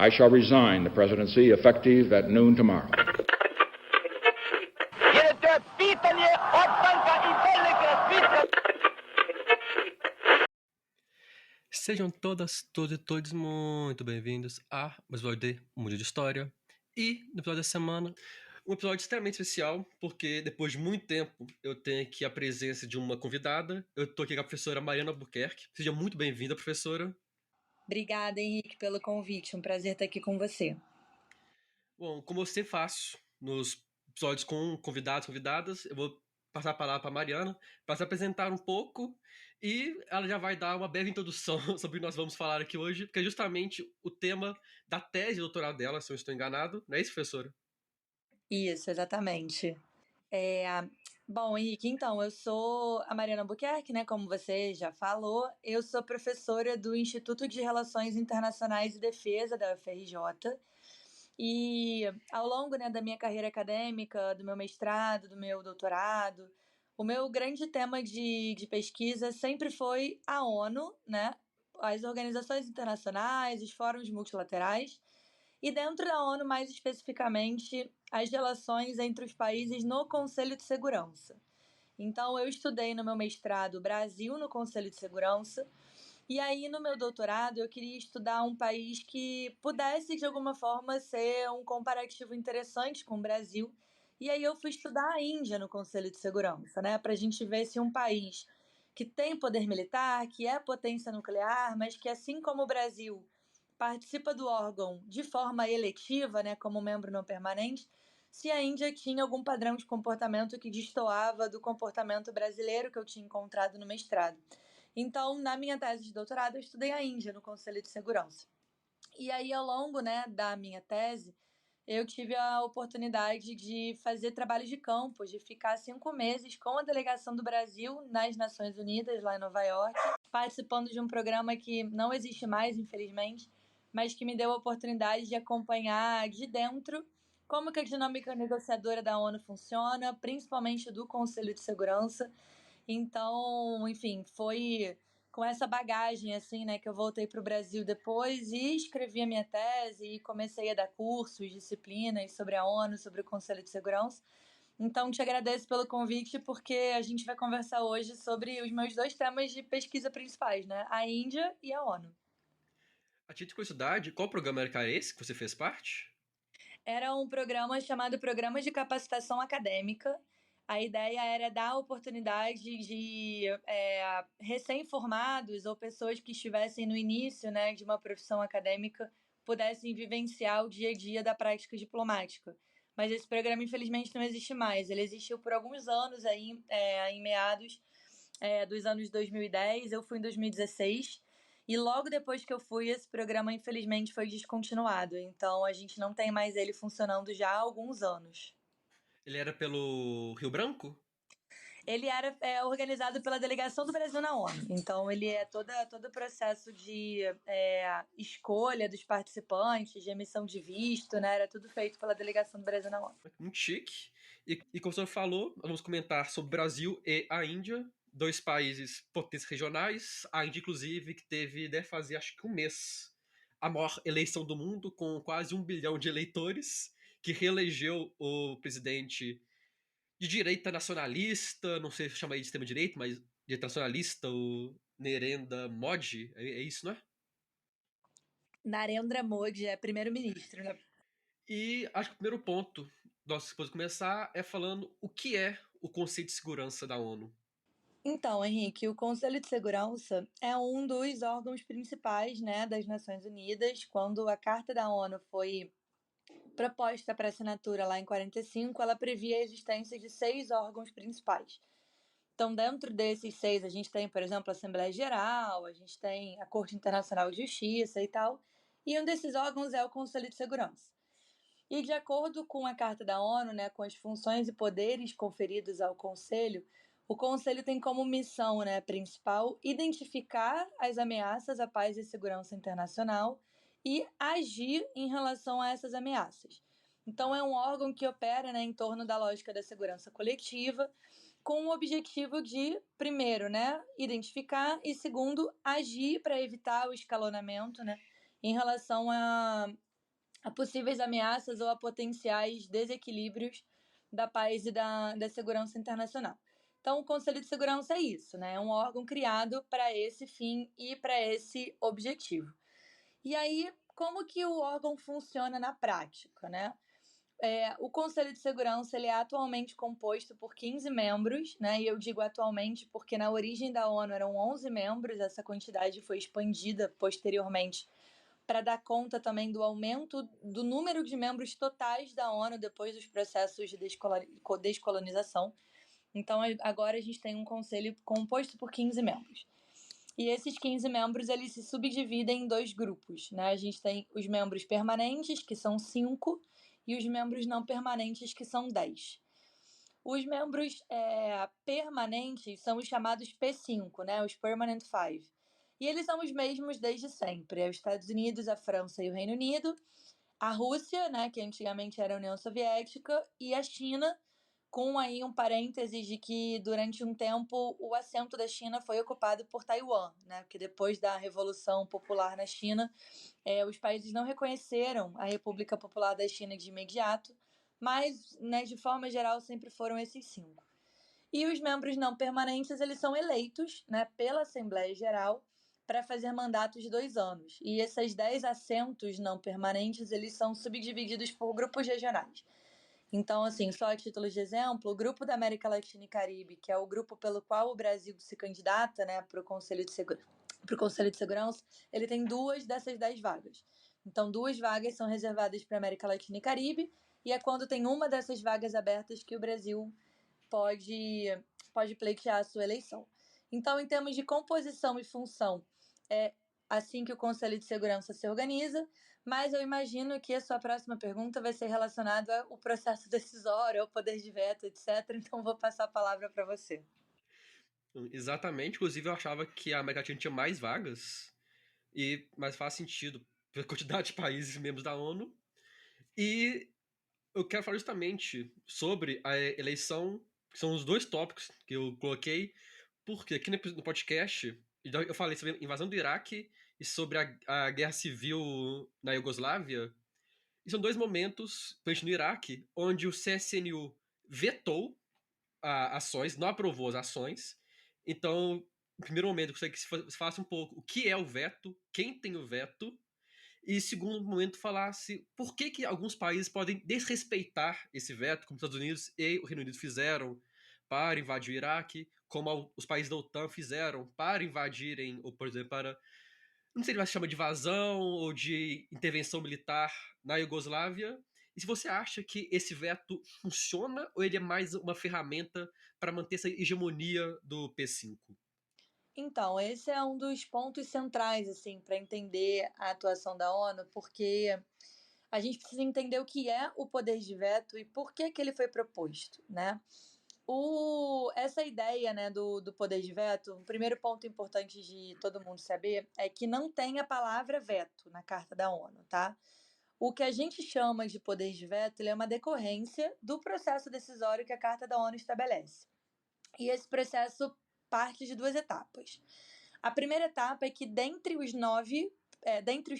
I shall resign the presidency effective at noon tomorrow. Sejam todas, todos e todos muito bem-vindos a mais um episódio de Mundo de História. E no episódio da semana, um episódio extremamente especial, porque depois de muito tempo eu tenho aqui a presença de uma convidada. Eu tô aqui com a professora Mariana Albuquerque. Seja muito bem-vinda, professora. Obrigada, Henrique, pelo convite. Um prazer estar aqui com você. Bom, como eu sempre faço nos episódios com convidados, convidadas, eu vou passar a palavra para a Mariana para se apresentar um pouco e ela já vai dar uma breve introdução sobre o que nós vamos falar aqui hoje, que é justamente o tema da tese de doutorado dela, se eu estou enganado. Não é isso, professora? Isso, exatamente. Bom, Henrique, então, eu sou a Mariana Albuquerque, né? Como você já falou, eu sou professora do Instituto de Relações Internacionais e Defesa da UFRJ. E ao longo, né, da minha carreira acadêmica, do meu mestrado, do meu doutorado, o meu grande tema de pesquisa sempre foi a ONU, né? As organizações internacionais, os fóruns multilaterais, e dentro da ONU, mais especificamente, as relações entre os países no Conselho de Segurança. Então, eu estudei no meu mestrado o Brasil no Conselho de Segurança, e aí no meu doutorado eu queria estudar um país que pudesse, de alguma forma, ser um comparativo interessante com o Brasil. E aí eu fui estudar a Índia no Conselho de Segurança, né, para a gente ver se um país que tem poder militar, que é potência nuclear, mas que, assim como o Brasil, participa do órgão de forma eletiva, né, como membro não permanente, se a Índia tinha algum padrão de comportamento que destoava do comportamento brasileiro que eu tinha encontrado no mestrado. Então, na minha tese de doutorado, eu estudei a Índia no Conselho de Segurança. E aí, ao longo, né, da minha tese, eu tive a oportunidade de fazer trabalho de campo, de ficar 5 meses com a delegação do Brasil nas Nações Unidas, lá em Nova York, participando de um programa que não existe mais, infelizmente, mas que me deu a oportunidade de acompanhar de dentro como que a dinâmica negociadora da ONU funciona, principalmente do Conselho de Segurança. Então, enfim, foi com essa bagagem, assim, né, que eu voltei para o Brasil depois e escrevi a minha tese e comecei a dar cursos, disciplinas sobre a ONU, sobre o Conselho de Segurança. Então, te agradeço pelo convite, porque a gente vai conversar hoje sobre os meus 2 temas de pesquisa principais, né, a Índia e a ONU. A título de curiosidade, qual programa era esse que você fez parte? Era um programa chamado Programa de Capacitação Acadêmica. A ideia era dar oportunidade de recém-formados ou pessoas que estivessem no início, né, de uma profissão acadêmica pudessem vivenciar o dia a dia da prática diplomática. Mas esse programa, infelizmente, não existe mais. Ele existiu por alguns anos, aí, em meados dos anos 2010. Eu fui em 2016. E logo depois que eu fui, esse programa, infelizmente, foi descontinuado. Então, a gente não tem mais ele funcionando já há alguns anos. Ele era pelo Rio Branco? Ele era organizado pela Delegação do Brasil na ONU. Então, ele é todo o processo de escolha dos participantes, de emissão de visto, né? Era tudo feito pela Delegação do Brasil na ONU. Muito chique. E como você falou, nós vamos comentar sobre o Brasil e a Índia, dois países potências regionais. A Índia, inclusive, que teve, deve fazer acho que um mês, a maior eleição do mundo, com quase 1 bilhão de eleitores, que reelegeu o presidente de direita nacionalista, não sei se chama aí de extrema-direita, mas de nacionalista, o Narendra Modi, é isso, não é? Narendra Modi é primeiro-ministro, né? E acho que o primeiro ponto nós podemos começar é falando o que é o conceito de segurança da ONU. Então, Henrique, o Conselho de Segurança é um dos órgãos principais, né, das Nações Unidas. Quando a Carta da ONU foi proposta para assinatura lá em 45, ela previa a existência de 6 órgãos principais. Então, dentro desses 6, a gente tem, por exemplo, a Assembleia Geral, a gente tem a Corte Internacional de Justiça e tal, e um desses órgãos é o Conselho de Segurança. E de acordo com a Carta da ONU, né, com as funções e poderes conferidos ao Conselho, o Conselho tem como missão, né, principal identificar as ameaças à paz e segurança internacional e agir em relação a essas ameaças. Então, é um órgão que opera, né, em torno da lógica da segurança coletiva, com o objetivo de, primeiro, né, identificar e, segundo, agir para evitar o escalonamento, né, em relação a possíveis ameaças ou a potenciais desequilíbrios da paz e da segurança internacional. Então, o Conselho de Segurança é isso, né? É um órgão criado para esse fim e para esse objetivo. E aí, como que o órgão funciona na prática, né? O Conselho de Segurança ele é atualmente composto por 15 membros, né? E eu digo atualmente porque na origem da ONU eram 11 membros, essa quantidade foi expandida posteriormente para dar conta também do aumento do número de membros totais da ONU depois dos processos de descolonização. Então, agora a gente tem um conselho composto por 15 membros. E esses 15 membros, eles se subdividem em 2 grupos, né? A gente tem os membros permanentes, que são 5, e os membros não permanentes, que são 10. Os membros permanentes são os chamados P5, né? Os Permanent Five. E eles são os mesmos desde sempre. Os Estados Unidos, a França e o Reino Unido, a Rússia, né, que antigamente era a União Soviética, e a China, com aí um parênteses de que durante um tempo o assento da China foi ocupado por Taiwan, né, porque depois da Revolução Popular na China, os países não reconheceram a República Popular da China de imediato, mas, né, de forma geral, sempre foram esses 5. E os membros não permanentes, eles são eleitos, né, pela Assembleia Geral para fazer mandatos de 2 anos. E esses 10 assentos não permanentes, eles são subdivididos por grupos regionais. Então, assim, só a título de exemplo, o Grupo da América Latina e Caribe, que é o grupo pelo qual o Brasil se candidata, né, para o Conselho de Segurança, ele tem 2 dessas 10 vagas. Então, 2 vagas são reservadas para a América Latina e Caribe, e é quando tem uma dessas vagas abertas que o Brasil pode pleitear a sua eleição. Então, em termos de composição e função, é assim que o Conselho de Segurança se organiza, mas eu imagino que a sua próxima pergunta vai ser relacionada ao processo decisório, ao poder de veto, etc. Então, vou passar a palavra para você. Exatamente, inclusive eu achava que a América Latina tinha mais vagas, mas faz sentido pela quantidade de países membros da ONU. E eu quero falar justamente sobre a eleição, que são os 2 tópicos que eu coloquei, porque aqui no podcast eu falei sobre a invasão do Iraque e sobre a guerra civil na Iugoslávia. E são 2 momentos, principalmente no Iraque, onde o CSNU vetou ações, não aprovou as ações. Então, no primeiro momento, eu gostaria que se falasse um pouco o que é o veto, quem tem o veto, e segundo momento falasse por que alguns países podem desrespeitar esse veto, como os Estados Unidos e o Reino Unido fizeram para invadir o Iraque, como os países da OTAN fizeram para invadirem, ou por exemplo, para, não sei se vai se chama de invasão ou de intervenção militar na Iugoslávia. E se você acha que esse veto funciona ou ele é mais uma ferramenta para manter essa hegemonia do P5? Então, esse é um dos pontos centrais, assim, para entender a atuação da ONU, porque a gente precisa entender o que é o poder de veto e por que ele foi proposto, né? Essa ideia, né, do poder de veto, o primeiro ponto importante de todo mundo saber é que não tem a palavra veto na Carta da ONU, tá? O que a gente chama de poder de veto, ele é uma decorrência do processo decisório que a Carta da ONU estabelece. E esse processo parte de 2 etapas. A primeira etapa é que dentre os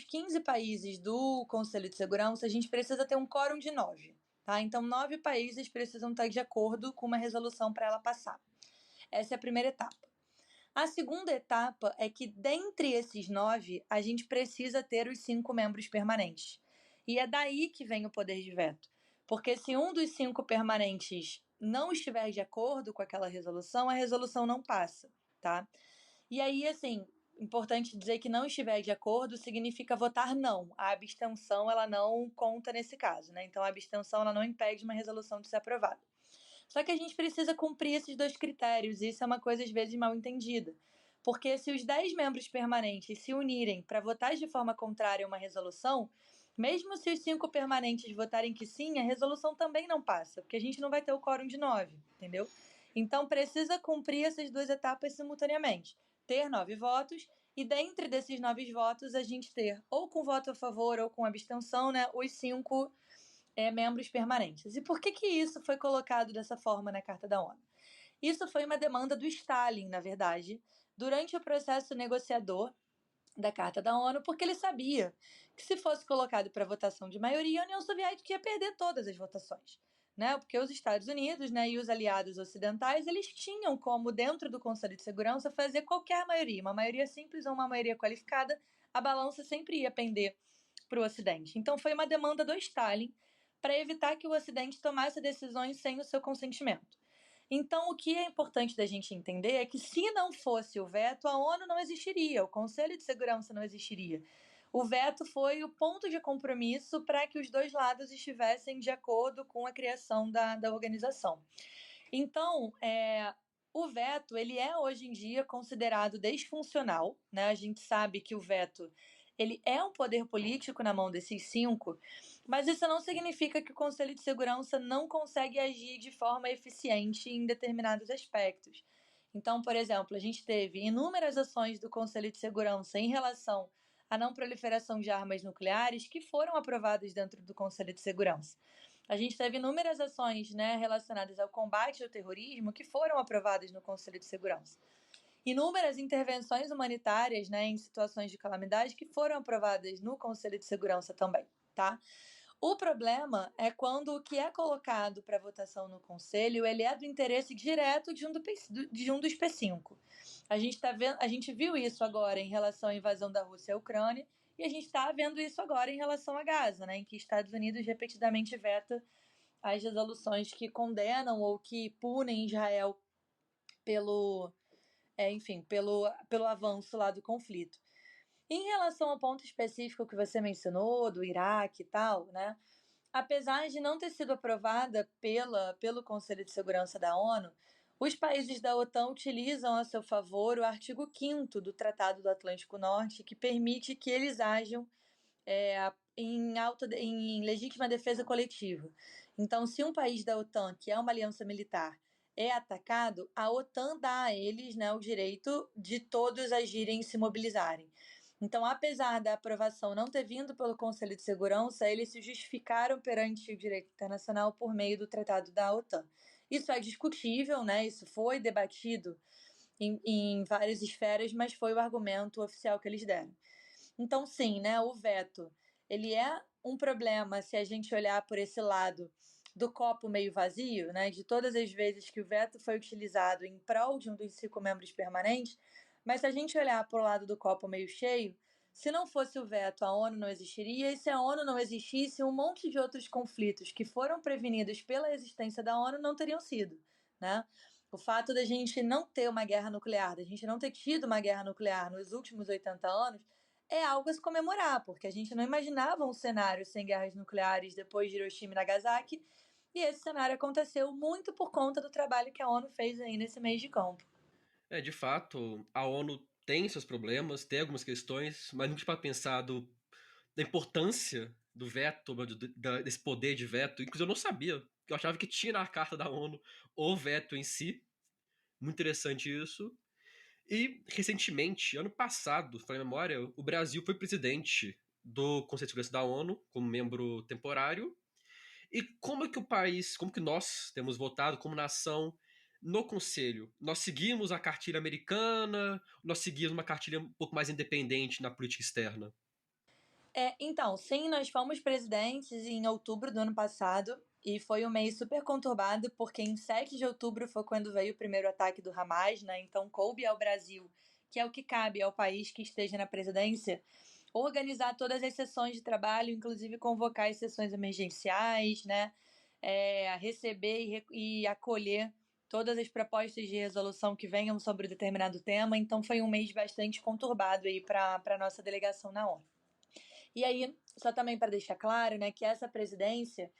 15 países do Conselho de Segurança, a gente precisa ter um quórum de 9. Tá? Então, 9 países precisam estar de acordo com uma resolução para ela passar. Essa é a primeira etapa. A segunda etapa é que, dentre esses 9, a gente precisa ter os 5 membros permanentes. E é daí que vem o poder de veto. Porque se um dos 5 permanentes não estiver de acordo com aquela resolução, a resolução não passa, tá? E aí, assim, importante dizer que não estiver de acordo significa votar não. A abstenção, ela não conta nesse caso, né? Então, a abstenção, ela não impede uma resolução de ser aprovada. Só que a gente precisa cumprir esses 2 critérios, e isso é uma coisa, às vezes, mal entendida. Porque se os 10 membros permanentes se unirem para votar de forma contrária a uma resolução, mesmo se os 5 permanentes votarem que sim, a resolução também não passa, porque a gente não vai ter o quórum de 9, entendeu? Então, precisa cumprir essas 2 etapas simultaneamente. Ter 9 votos, e dentre desses 9 votos, a gente ter, ou com voto a favor ou com abstenção, né, os 5 membros permanentes. E por que isso foi colocado dessa forma na Carta da ONU? Isso foi uma demanda do Stalin, na verdade, durante o processo negociador da Carta da ONU, porque ele sabia que se fosse colocado para votação de maioria, a União Soviética ia perder todas as votações. Né? Porque os Estados Unidos, né, e os aliados ocidentais, eles tinham como, dentro do Conselho de Segurança, fazer qualquer maioria, uma maioria simples ou uma maioria qualificada, a balança sempre ia pender para o Ocidente. Então foi uma demanda do Stalin para evitar que o Ocidente tomasse decisões sem o seu consentimento. Então, o que é importante da gente entender é que, se não fosse o veto, a ONU não existiria, o Conselho de Segurança não existiria. O veto foi o ponto de compromisso para que os dois lados estivessem de acordo com a criação da organização. Então, o veto ele é hoje em dia considerado disfuncional, né? A gente sabe que o veto ele é um poder político na mão desses 5, mas isso não significa que o Conselho de Segurança não consegue agir de forma eficiente em determinados aspectos. Então, por exemplo, a gente teve inúmeras ações do Conselho de Segurança em relação à não proliferação de armas nucleares que foram aprovadas dentro do Conselho de Segurança. A gente teve inúmeras ações, né, relacionadas ao combate ao terrorismo que foram aprovadas no Conselho de Segurança. Inúmeras intervenções humanitárias, né, em situações de calamidade que foram aprovadas no Conselho de Segurança também, tá? O problema é quando o que é colocado para votação no Conselho ele é do interesse direto de um dos P5. A gente viu isso agora em relação à invasão da Rússia à Ucrânia e a gente está vendo isso agora em relação a Gaza, né, em que Estados Unidos repetidamente veta as resoluções que condenam ou que punem Israel pelo, pelo avanço lá do conflito. Em relação ao ponto específico que você mencionou, do Iraque e tal, né? Apesar de não ter sido aprovada pelo Conselho de Segurança da ONU, os países da OTAN utilizam a seu favor o artigo 5º do Tratado do Atlântico Norte, que permite que eles ajam em legítima defesa coletiva. Então, se um país da OTAN, que é uma aliança militar, é atacado, a OTAN dá a eles, né, o direito de todos agirem e se mobilizarem. Então, apesar da aprovação não ter vindo pelo Conselho de Segurança, eles se justificaram perante o direito internacional por meio do Tratado da OTAN. Isso é discutível, né? Isso foi debatido em várias esferas, mas foi o argumento oficial que eles deram. Então, sim, né, o veto, ele é um problema se a gente olhar por esse lado do copo meio vazio, né, de todas as vezes que o veto foi utilizado em prol de um dos 5 membros permanentes, mas se a gente olhar para o lado do copo meio cheio, se não fosse o veto, a ONU não existiria, e se a ONU não existisse, um monte de outros conflitos que foram prevenidos pela existência da ONU não teriam sido, né? O fato da gente não ter uma guerra nuclear, da gente não ter tido uma guerra nuclear nos últimos 80 anos, é algo a se comemorar, porque a gente não imaginava um cenário sem guerras nucleares depois de Hiroshima e Nagasaki, e esse cenário aconteceu muito por conta do trabalho que a ONU fez aí nesse mês de campo. De fato, a ONU tem seus problemas, tem algumas questões, mas nunca tinha pensado da importância do veto, desse poder de veto. Inclusive, eu não sabia. Eu achava que tinha na carta da ONU o veto em si. Muito interessante isso. E, recentemente, ano passado, se falar em memória, o Brasil foi presidente do Conselho de Segurança da ONU, como membro temporário. E como é que o país, como que nós temos votado como nação no Conselho? Nós seguimos a cartilha americana, nós seguimos uma cartilha um pouco mais independente na política externa? Então, sim, nós fomos presidentes em outubro do ano passado e foi um mês super conturbado, porque em 7 de outubro foi quando veio o primeiro ataque do Hamas, né? Então, coube ao Brasil, que é o que cabe ao país que esteja na presidência, organizar todas as sessões de trabalho, inclusive convocar as sessões emergenciais, né? Receber e acolher todas as propostas de resolução que venham sobre determinado tema. Então, foi um mês bastante conturbado aí para a nossa delegação na ONU. E aí, só também para deixar claro, né, que essa presidência,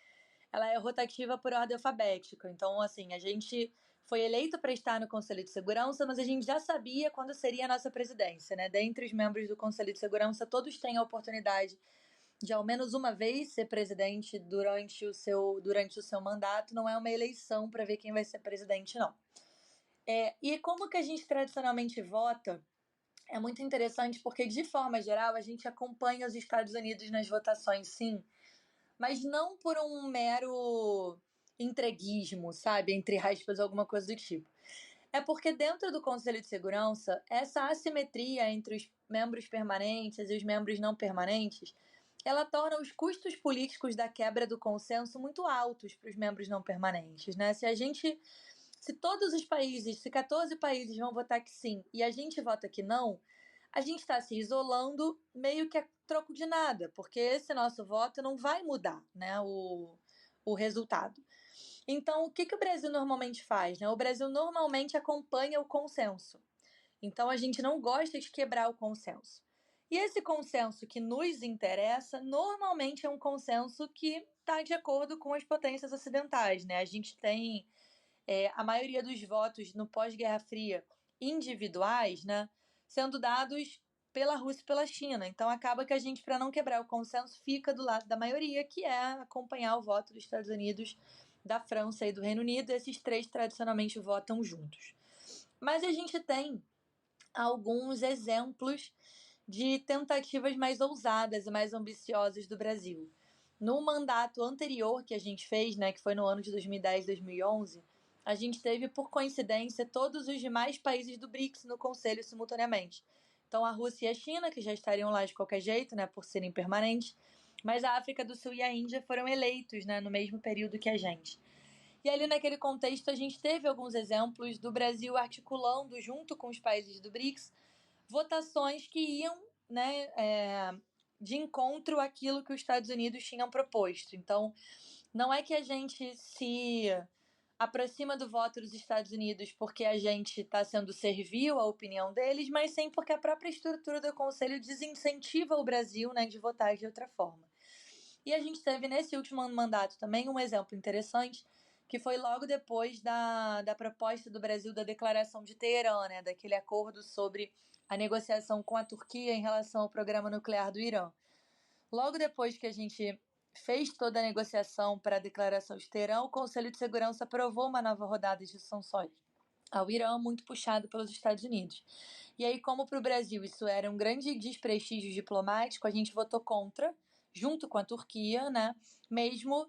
ela é rotativa por ordem alfabética. Então, assim, a gente foi eleito para estar no Conselho de Segurança, mas a gente já sabia quando seria a nossa presidência, né? Dentre os membros do Conselho de Segurança, todos têm a oportunidade de ao menos uma vez ser presidente durante o seu mandato. Não é uma eleição para ver quem vai ser presidente, não. E como que a gente tradicionalmente vota? É muito interessante porque, de forma geral, a gente acompanha os Estados Unidos nas votações, sim, mas não por um mero entreguismo, sabe? Entre aspas, alguma coisa do tipo. É porque dentro do Conselho de Segurança, essa assimetria entre os membros permanentes e os membros não permanentes, ela torna os custos políticos da quebra do consenso muito altos para os membros não permanentes, né? Se todos os países, se 14 países vão votar que sim e a gente vota que não, a gente está se isolando meio que a troco de nada, porque esse nosso voto não vai mudar, né, o resultado. Então, o que, que o Brasil normalmente faz? Né? O Brasil normalmente acompanha o consenso. Então, a gente não gosta de quebrar o consenso. E esse consenso que nos interessa, normalmente é um consenso que está de acordo com as potências ocidentais. Né? A gente tem a maioria dos votos no pós-Guerra Fria individuais, né, sendo dados pela Rússia e pela China. Então acaba que a gente, para não quebrar o consenso, fica do lado da maioria, que é acompanhar o voto dos Estados Unidos, da França e do Reino Unido. Esses três tradicionalmente votam juntos. Mas a gente tem alguns exemplos de tentativas mais ousadas e mais ambiciosas do Brasil. No mandato anterior que a gente fez, né, que foi no ano de 2010, 2011, a gente teve, por coincidência, todos os demais países do BRICS no Conselho simultaneamente. Então, a Rússia e a China, que já estariam lá de qualquer jeito, né, por serem permanentes, mas a África do Sul e a Índia foram eleitos, né, no mesmo período que a gente. E ali, naquele contexto, a gente teve alguns exemplos do Brasil articulando, junto com os países do BRICS, votações que iam, né, de encontro àquilo que os Estados Unidos tinham proposto. Então, não é que a gente se aproxima do voto dos Estados Unidos porque a gente está sendo servil à opinião deles, mas sim porque a própria estrutura do Conselho desincentiva o Brasil, né, de votar de outra forma. E a gente teve nesse último mandato também um exemplo interessante, que foi logo depois da proposta do Brasil da declaração de Teherã, né, daquele acordo sobre a negociação com a Turquia em relação ao programa nuclear do Irã. Logo depois que a gente fez toda a negociação para a declaração de Teherã, o Conselho de Segurança aprovou uma nova rodada de sanções ao Irã, muito puxado pelos Estados Unidos. E aí, como para o Brasil isso era um grande desprestígio diplomático, a gente votou contra, junto com a Turquia, né, mesmo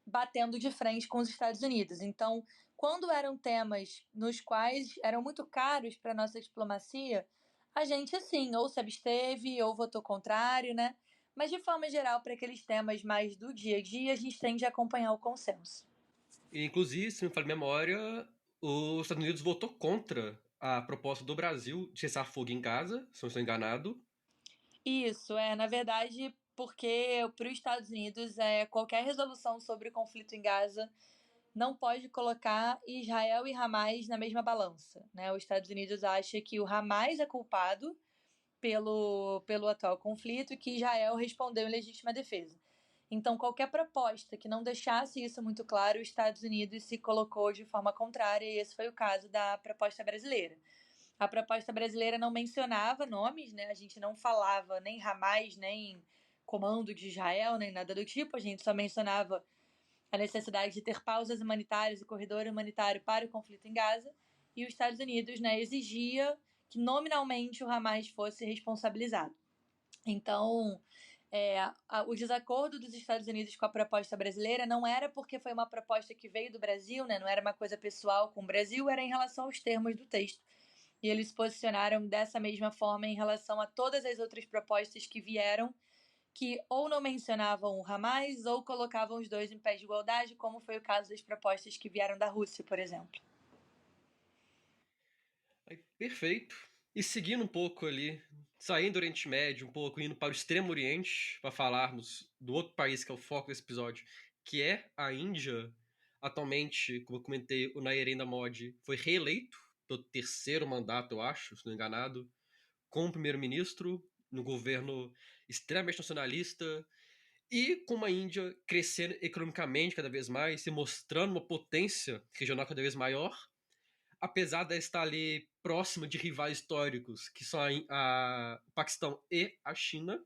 batendo de frente com os Estados Unidos. Então, quando eram temas nos quais eram muito caros para a nossa diplomacia, a gente, assim, ou se absteve ou votou contrário, né? Mas, de forma geral, para aqueles temas mais do dia a dia, a gente tende a acompanhar o consenso. E, inclusive, se me falha a memória, os Estados Unidos votou contra a proposta do Brasil de cessar fogo em Gaza, se não estou enganado. Isso, na verdade, porque para os Estados Unidos qualquer resolução sobre o conflito em Gaza não pode colocar Israel e Hamas na mesma balança. Né? Os Estados Unidos acha que o Hamas é culpado pelo atual conflito e que Israel respondeu em legítima defesa. Então, qualquer proposta que não deixasse isso muito claro, os Estados Unidos se colocou de forma contrária, e esse foi o caso da proposta brasileira. A proposta brasileira não mencionava nomes, né? A gente não falava nem Hamas, nem Comando de Israel, nem nada do tipo, a gente só mencionava a necessidade de ter pausas humanitárias e corredor humanitário para o conflito em Gaza, e os Estados Unidos, né, exigia que nominalmente o Hamas fosse responsabilizado. Então, o desacordo dos Estados Unidos com a proposta brasileira não era porque foi uma proposta que veio do Brasil, né, não era uma coisa pessoal com o Brasil, era em relação aos termos do texto. E eles se posicionaram dessa mesma forma em relação a todas as outras propostas que vieram, que ou não mencionavam o Hamas ou colocavam os dois em pé de igualdade, como foi o caso das propostas que vieram da Rússia, por exemplo. Perfeito. E seguindo um pouco ali, saindo do Oriente Médio, um pouco indo para o Extremo Oriente, para falarmos do outro país que é o foco desse episódio, que é a Índia. Atualmente, como eu comentei, o Narendra Modi foi reeleito pelo terceiro mandato, eu acho, se não enganado, como primeiro-ministro, no governo extremamente nacionalista, e com uma Índia crescendo economicamente cada vez mais, se mostrando uma potência regional cada vez maior, apesar de estar ali próxima de rivais históricos, que são o Paquistão e a China.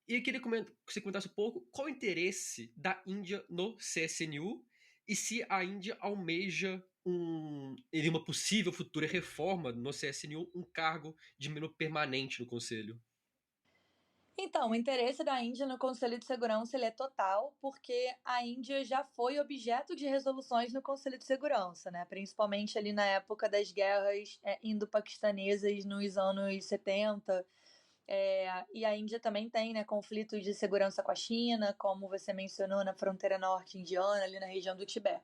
E eu queria que você comentasse um pouco qual o interesse da Índia no CSNU e se a Índia almeja em uma possível futura reforma no CSNU, um cargo de membro permanente no Conselho. Então, o interesse da Índia no Conselho de Segurança ele é total, porque a Índia já foi objeto de resoluções no Conselho de Segurança, né? Principalmente ali na época das guerras indo-paquistanesas nos anos 70. E a Índia também tem, né, conflitos de segurança com a China, como você mencionou, na fronteira norte indiana, ali na região do Tibete.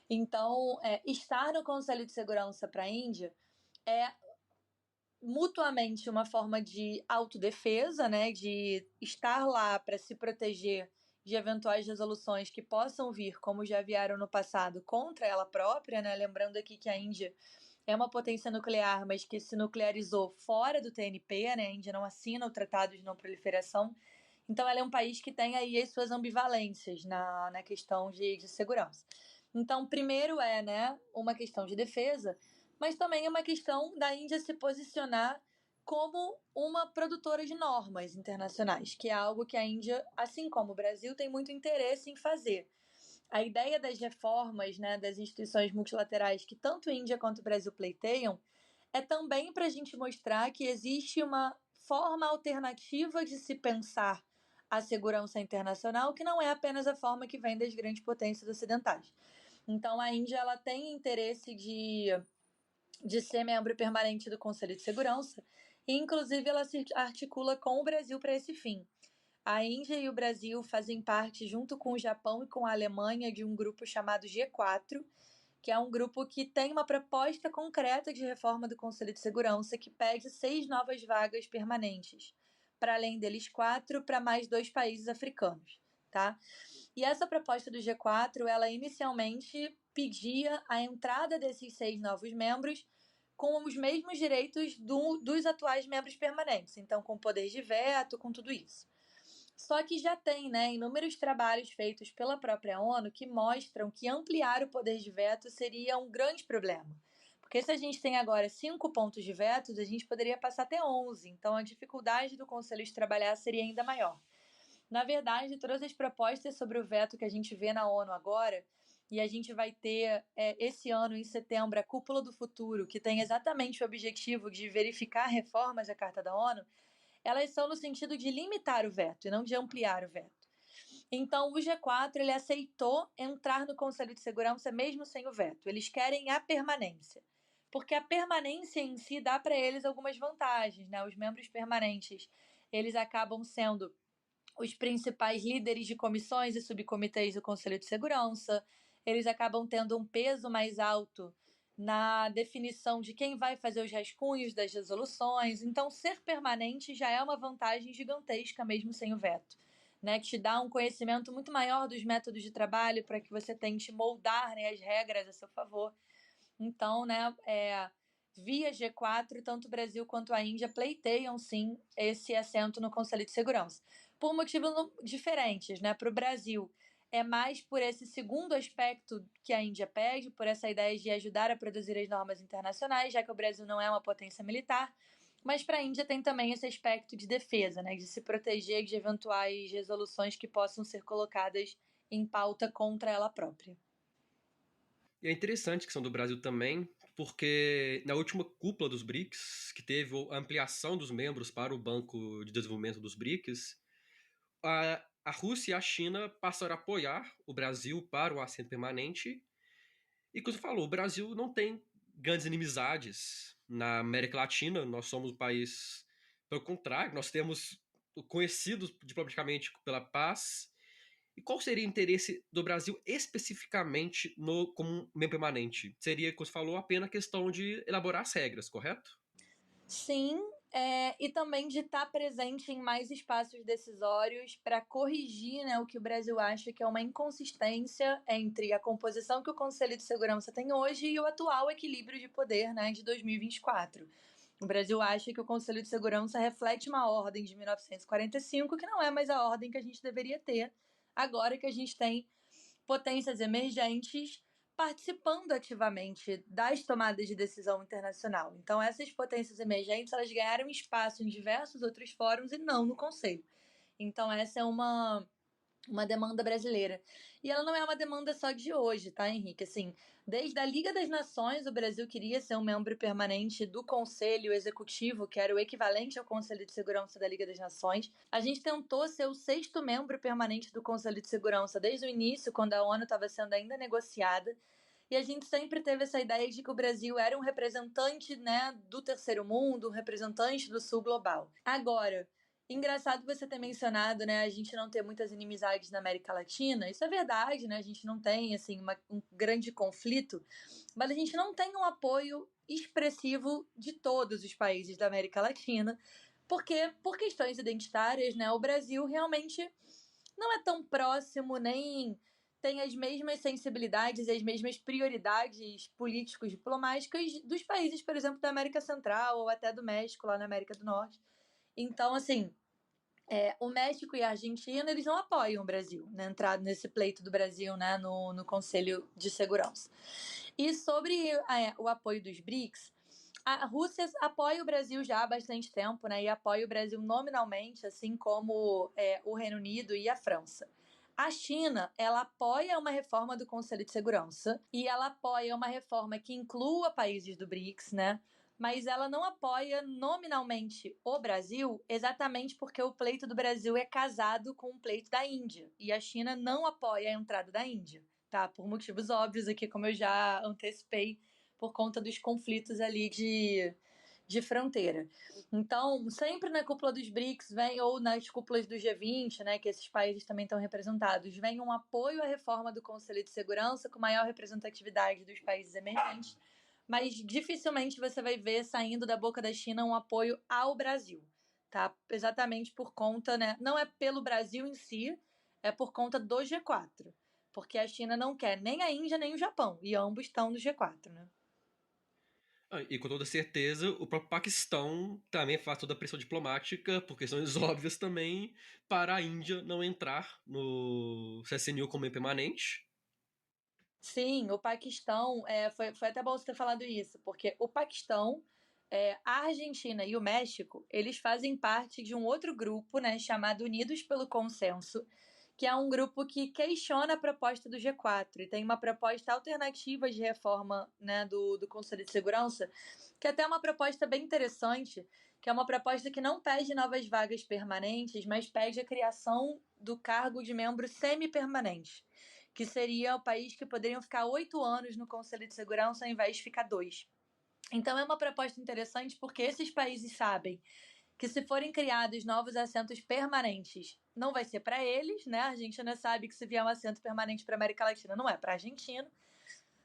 Então, estar no Conselho de Segurança para a Índia é mutuamente uma forma de autodefesa, né, de estar lá para se proteger de eventuais resoluções que possam vir, como já vieram no passado, contra ela própria, né? Lembrando aqui que a Índia é uma potência nuclear, mas que se nuclearizou fora do TNP, né? A Índia não assina o Tratado de Não Proliferação. Então, ela é um país que tem aí as suas ambivalências na questão de segurança. Então, primeiro né, uma questão de defesa, mas também é uma questão da Índia se posicionar como uma produtora de normas internacionais, que é algo que a Índia, assim como o Brasil, tem muito interesse em fazer. A ideia das reformas, né, das instituições multilaterais que tanto a Índia quanto o Brasil pleiteiam é também para a gente mostrar que existe uma forma alternativa de se pensar a segurança internacional, que não é apenas a forma que vem das grandes potências ocidentais. Então, a Índia ela tem interesse de ser membro permanente do Conselho de Segurança, e inclusive ela se articula com o Brasil para esse fim. A Índia e o Brasil fazem parte, junto com o Japão e com a Alemanha, de um grupo chamado G4, que é um grupo que tem uma proposta concreta de reforma do Conselho de Segurança que pede 6 novas vagas permanentes, para além deles 4 para mais 2 países africanos, tá? E essa proposta do G4, ela inicialmente pedia a entrada desses 6 novos membros com os mesmos direitos dos atuais membros permanentes, então com poder de veto, com tudo isso. Só que já tem, né, inúmeros trabalhos feitos pela própria ONU que mostram que ampliar o poder de veto seria um grande problema. Porque se a gente tem agora 5 pontos de veto, a gente poderia passar até 11. Então a dificuldade do Conselho de trabalhar seria ainda maior. Na verdade, todas as propostas sobre o veto que a gente vê na ONU agora, e a gente vai ter esse ano, em setembro, a Cúpula do Futuro, que tem exatamente o objetivo de verificar reformas à Carta da ONU, elas são no sentido de limitar o veto e não de ampliar o veto. Então, o G4 ele aceitou entrar no Conselho de Segurança mesmo sem o veto. Eles querem a permanência, porque a permanência em si dá para eles algumas vantagens, né? Os membros permanentes, eles acabam sendo os principais líderes de comissões e subcomitês do Conselho de Segurança, eles acabam tendo um peso mais alto na definição de quem vai fazer os rascunhos das resoluções. Então, ser permanente já é uma vantagem gigantesca, mesmo sem o veto, né? Que te dá um conhecimento muito maior dos métodos de trabalho para que você tente moldar, né, as regras a seu favor. Então, né, via G4, tanto o Brasil quanto a Índia pleiteiam, sim, esse assento no Conselho de Segurança. Por motivos diferentes, né? Para o Brasil, é mais por esse segundo aspecto que a Índia pede, por essa ideia de ajudar a produzir as normas internacionais, já que o Brasil não é uma potência militar. Mas para a Índia tem também esse aspecto de defesa, né? De se proteger de eventuais resoluções que possam ser colocadas em pauta contra ela própria. E é interessante a questão do Brasil também, porque na última cúpula dos BRICS, que teve a ampliação dos membros para o Banco de Desenvolvimento dos BRICS, a Rússia e a China passaram a apoiar o Brasil para o assento permanente. E como você falou, o Brasil não tem grandes inimizades na América Latina, nós somos um país, pelo contrário, nós temos conhecidos diplomaticamente pela paz. E qual seria o interesse do Brasil especificamente como membro permanente? Seria, como você falou, apenas a questão de elaborar as regras, correto? Sim, e também de estar presente em mais espaços decisórios para corrigir, né, o que o Brasil acha que é uma inconsistência entre a composição que o Conselho de Segurança tem hoje e o atual equilíbrio de poder, né, de 2024. O Brasil acha que o Conselho de Segurança reflete uma ordem de 1945 que não é mais a ordem que a gente deveria ter agora que a gente tem potências emergentes participando ativamente das tomadas de decisão internacional. Então, essas potências emergentes elas ganharam espaço em diversos outros fóruns e não no Conselho. Então, essa é uma demanda brasileira. E ela não é uma demanda só de hoje, tá, Henrique? Assim, desde a Liga das Nações, o Brasil queria ser um membro permanente do Conselho Executivo, que era o equivalente ao Conselho de Segurança da Liga das Nações. A gente tentou ser o 6º membro permanente do Conselho de Segurança desde o início, quando a ONU estava sendo ainda negociada. E a gente sempre teve essa ideia de que o Brasil era um representante, né, do terceiro mundo, um representante do sul global. Agora, engraçado você ter mencionado, né, a gente não ter muitas inimizades na América Latina. Isso é verdade, né? A gente não tem, assim, um grande conflito, mas a gente não tem um apoio expressivo de todos os países da América Latina, porque, por questões identitárias, né, o Brasil realmente não é tão próximo, nem tem as mesmas sensibilidades e as mesmas prioridades políticos diplomáticas dos países, por exemplo, da América Central ou até do México, lá na América do Norte. Então, assim, o México e a Argentina, eles não apoiam o Brasil, né, entrado nesse pleito do Brasil, né, no Conselho de Segurança. E sobre o apoio dos BRICS, a Rússia apoia o Brasil já há bastante tempo, né, e apoia o Brasil nominalmente, assim como o Reino Unido e a França. A China, ela apoia uma reforma do Conselho de Segurança e ela apoia uma reforma que inclua países do BRICS, né? Mas ela não apoia nominalmente o Brasil, exatamente porque o pleito do Brasil é casado com o pleito da Índia. E a China não apoia a entrada da Índia, tá? Por motivos óbvios aqui, como eu já antecipei, por conta dos conflitos ali de fronteira. Então, sempre na cúpula dos BRICS vem, ou nas cúpulas do G20, né, que esses países também estão representados, vem um apoio à reforma do Conselho de Segurança com maior representatividade dos países emergentes, mas dificilmente você vai ver saindo da boca da China um apoio ao Brasil, tá? Exatamente por conta, né, não é pelo Brasil em si, é por conta do G4, porque a China não quer nem a Índia nem o Japão, e ambos estão no G4, né? E com toda certeza, o próprio Paquistão também faz toda a pressão diplomática, por questões óbvias também, para a Índia não entrar no CSNU como permanente. Sim, o Paquistão, foi até bom você ter falado isso, porque o Paquistão, a Argentina e o México, eles fazem parte de um outro grupo, né, chamado Unidos pelo Consenso, que é um grupo que questiona a proposta do G4 e tem uma proposta alternativa de reforma, né, do Conselho de Segurança, que até é uma proposta bem interessante, que é uma proposta que não pede novas vagas permanentes, mas pede a criação do cargo de membro semi-permanente, que seria o país que poderiam ficar 8 anos no Conselho de Segurança ao invés de ficar 2. Então é uma proposta interessante porque esses países sabem que se forem criados novos assentos permanentes, não vai ser para eles, né? A Argentina sabe que se vier um assento permanente para a América Latina, não é para a Argentina.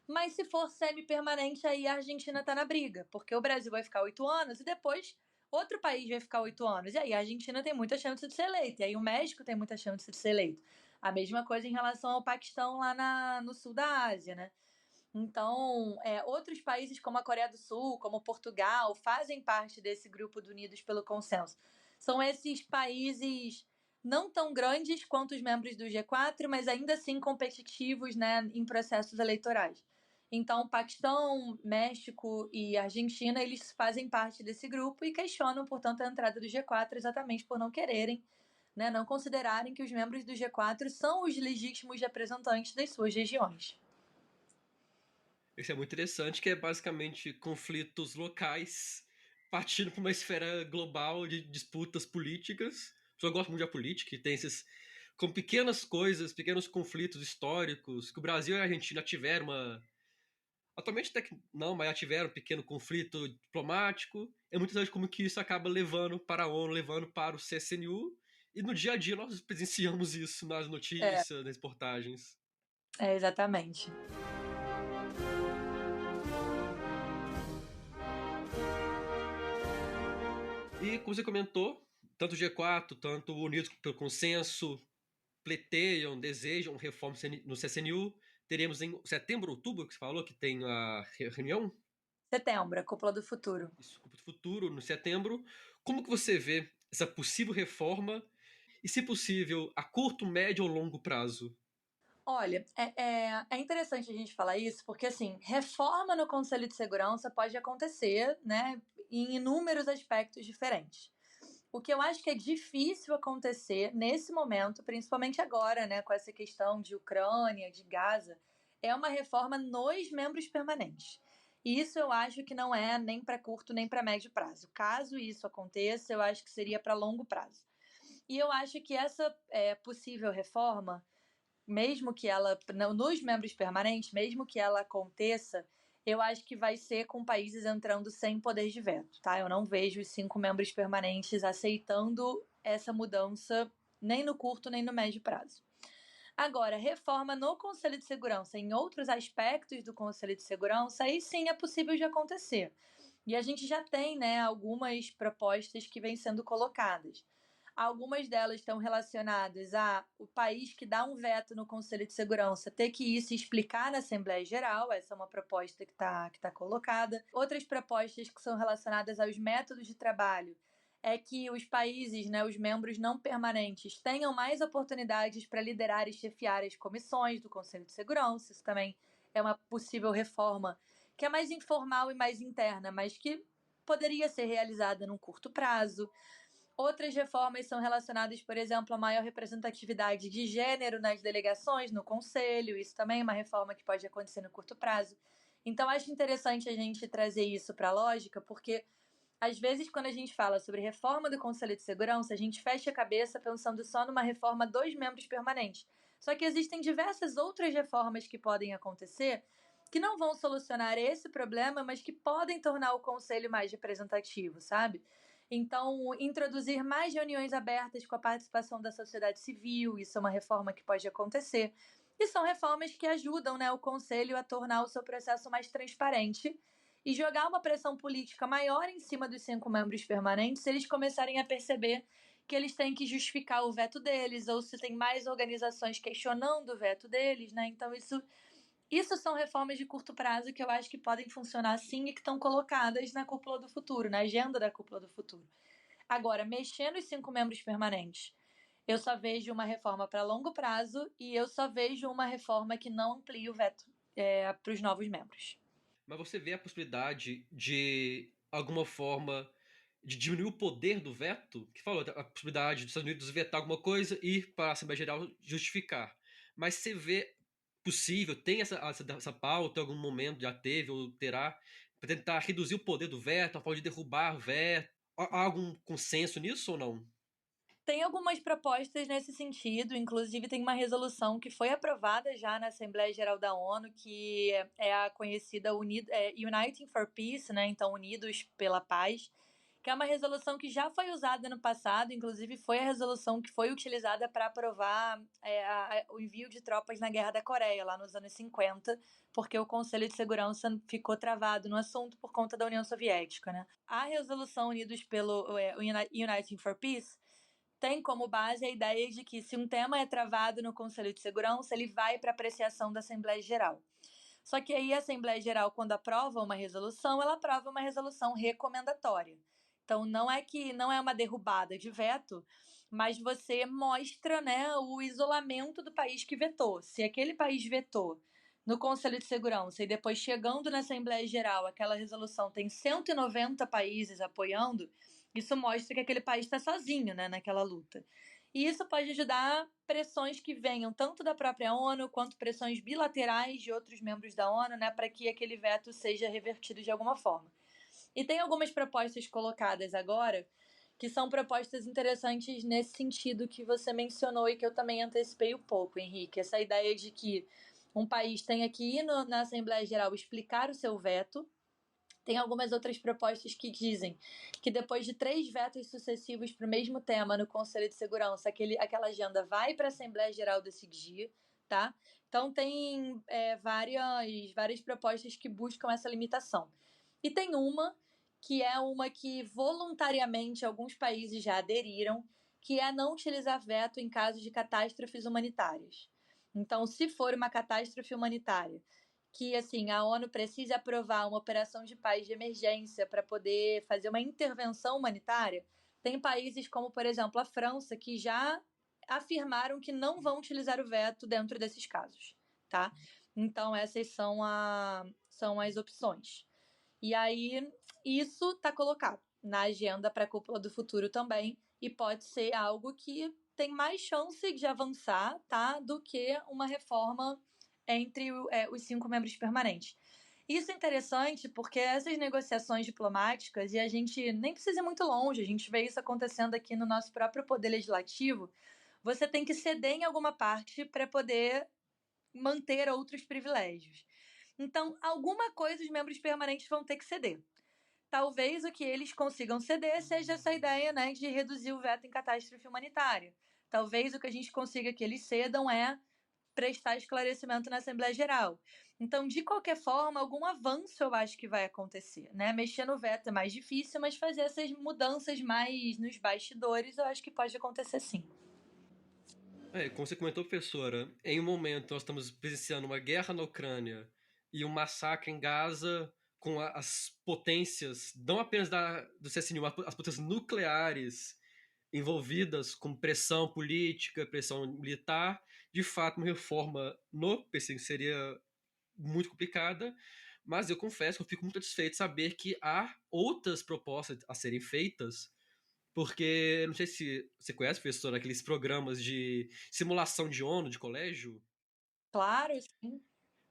Mas se for semi-permanente, aí a Argentina está na briga, porque o Brasil vai ficar 8 anos e depois outro país vai ficar 8 anos. E aí a Argentina tem muita chance de ser eleita, e aí o México tem muita chance de ser eleito. A mesma coisa em relação ao Paquistão lá no sul da Ásia, né? Então, outros países como a Coreia do Sul, como Portugal, fazem parte desse grupo do Unidos pelo Consenso. São esses países não tão grandes quanto os membros do G4, mas ainda assim competitivos, né, em processos eleitorais. Então, Paquistão, México e Argentina, eles fazem parte desse grupo e questionam, portanto, a entrada do G4 exatamente por não quererem, né, não considerarem que os membros do G4 são os legítimos representantes das suas regiões. Isso é muito interessante, que é basicamente conflitos locais partindo para uma esfera global de disputas políticas. Eu gosto muito da política e tem esses com pequenas coisas, pequenos conflitos históricos que o Brasil e a Argentina tiveram atualmente até que não, mas já tiveram um pequeno conflito diplomático. É muito interessante como que isso acaba levando para a ONU, levando para o CSNU, e no dia a dia nós presenciamos isso nas É, notícias, nas reportagens. exatamente. E como você comentou, tanto o G4, tanto o Unidos pelo Consenso, pleteiam, desejam reforma no CSNU. Teremos em setembro, outubro, que você falou, que tem a reunião? Setembro, a Cúpula do Futuro. Isso, do futuro, no setembro. Como que você vê essa possível reforma e, se possível, a curto, médio ou longo prazo? Olha, é interessante a gente falar isso, porque assim, reforma no Conselho de Segurança pode acontecer, né, em inúmeros aspectos diferentes. O que eu acho que é difícil acontecer nesse momento, principalmente agora, né, com essa questão de Ucrânia, de Gaza, é uma reforma nos membros permanentes. E isso eu acho que não é nem para curto nem para médio prazo. Caso isso aconteça, eu acho que seria para longo prazo. E eu acho que essa possível reforma, mesmo que ela, nos membros permanentes, mesmo que ela aconteça, eu acho que vai ser com países entrando sem poder de veto, tá? Eu não vejo os 5 membros permanentes aceitando essa mudança nem no curto nem no médio prazo. Agora, reforma no Conselho de Segurança, em outros aspectos do Conselho de Segurança, aí sim é possível de acontecer. E a gente já tem, né, algumas propostas que vêm sendo colocadas. Algumas delas estão relacionadas a o país que dá um veto no Conselho de Segurança ter que ir se explicar na Assembleia Geral. Essa é uma proposta que tá colocada. Outras propostas que são relacionadas aos métodos de trabalho é que os países, né, os membros não permanentes, tenham mais oportunidades para liderar e chefiar as comissões do Conselho de Segurança. Isso também é uma possível reforma que é mais informal e mais interna, mas que poderia ser realizada num curto prazo. Outras reformas são relacionadas, por exemplo, a maior representatividade de gênero nas delegações, no conselho. Isso também é uma reforma que pode acontecer no curto prazo. Então, acho interessante a gente trazer isso para a lógica, porque às vezes, quando a gente fala sobre reforma do Conselho de Segurança, a gente fecha a cabeça pensando só numa reforma dos membros permanentes. Só que existem diversas outras reformas que podem acontecer que não vão solucionar esse problema, mas que podem tornar o Conselho mais representativo, sabe? Então, introduzir mais reuniões abertas com a participação da sociedade civil, isso é uma reforma que pode acontecer. E são reformas que ajudam, né, o Conselho a tornar o seu processo mais transparente e jogar uma pressão política maior em cima dos 5 membros permanentes se eles começarem a perceber que eles têm que justificar o veto deles, ou se tem mais organizações questionando o veto deles, né? Então, isso são reformas de curto prazo que eu acho que podem funcionar sim e que estão colocadas na cúpula do futuro, na agenda da cúpula do futuro. Agora, mexendo os 5 membros permanentes, eu só vejo uma reforma para longo prazo e eu só vejo uma reforma que não amplie o veto para os novos membros. Mas você vê a possibilidade de alguma forma de diminuir o poder do veto? Que falou a possibilidade dos Estados Unidos vetar alguma coisa e ir para a Assembleia Geral justificar. Mas você vê possível, tem essa pauta em algum momento, já teve ou terá, para tentar reduzir o poder do veto, a forma de derrubar o veto? Há algum consenso nisso ou não? Tem algumas propostas nesse sentido, inclusive tem uma resolução que foi aprovada já na Assembleia Geral da ONU, que é a conhecida Uniting for Peace, né? Então, Unidos pela Paz, que é uma resolução que já foi usada no passado, inclusive foi a resolução que foi utilizada para aprovar o envio de tropas na Guerra da Coreia, lá nos anos 50, porque o Conselho de Segurança ficou travado no assunto por conta da União Soviética, né? A resolução Unidos pelo Uniting for Peace tem como base a ideia de que se um tema é travado no Conselho de Segurança, ele vai para apreciação da Assembleia Geral. Só que aí a Assembleia Geral, quando aprova uma resolução, ela aprova uma resolução recomendatória. Então não é uma derrubada de veto, mas você mostra, né, o isolamento do país que vetou. Se aquele país vetou no Conselho de Segurança e depois chegando na Assembleia Geral, aquela resolução tem 190 países apoiando, isso mostra que aquele país está sozinho, né, naquela luta. E isso pode ajudar pressões que venham tanto da própria ONU quanto pressões bilaterais de outros membros da ONU, né, para que aquele veto seja revertido de alguma forma. E tem algumas propostas colocadas agora que são propostas interessantes nesse sentido que você mencionou e que eu também antecipei um pouco, Henrique. Essa ideia de que um país tenha que ir na Assembleia Geral explicar o seu veto. Tem algumas outras propostas que dizem que depois de 3 vetos sucessivos para o mesmo tema no Conselho de Segurança, aquela agenda vai para a Assembleia Geral decidir, tá? Então tem várias propostas que buscam essa limitação. E tem uma que voluntariamente alguns países já aderiram, que é não utilizar veto em casos de catástrofes humanitárias. Então, se for uma catástrofe humanitária que assim a ONU precisa aprovar uma operação de paz de emergência para poder fazer uma intervenção humanitária, tem países como, por exemplo, a França, que já afirmaram que não vão utilizar o veto dentro desses casos, tá? Então, essas são as opções. E aí, isso está colocado na agenda para a cúpula do futuro também, e pode ser algo que tem mais chance de avançar, tá, do que uma reforma entre os 5 membros permanentes. Isso é interessante porque essas negociações diplomáticas, e a gente nem precisa ir muito longe, a gente vê isso acontecendo aqui no nosso próprio poder legislativo, você tem que ceder em alguma parte para poder manter outros privilégios. Então, alguma coisa os membros permanentes vão ter que ceder. Talvez o que eles consigam ceder seja essa ideia, né, de reduzir o veto em catástrofe humanitária. Talvez o que a gente consiga que eles cedam é prestar esclarecimento na Assembleia Geral. Então, de qualquer forma, algum avanço eu acho que vai acontecer, né? Mexer no veto é mais difícil, mas fazer essas mudanças mais nos bastidores eu acho que pode acontecer sim. Como você comentou, professora, em um momento nós estamos presenciando uma guerra na Ucrânia e um massacre em Gaza com as potências, não apenas do CSNU, mas as potências nucleares envolvidas com pressão política, pressão militar. De fato, uma reforma no PC seria muito complicada, mas eu confesso que eu fico muito satisfeito de saber que há outras propostas a serem feitas, porque não sei se você conhece, professor, aqueles programas de simulação de ONU de colégio. Claro, sim.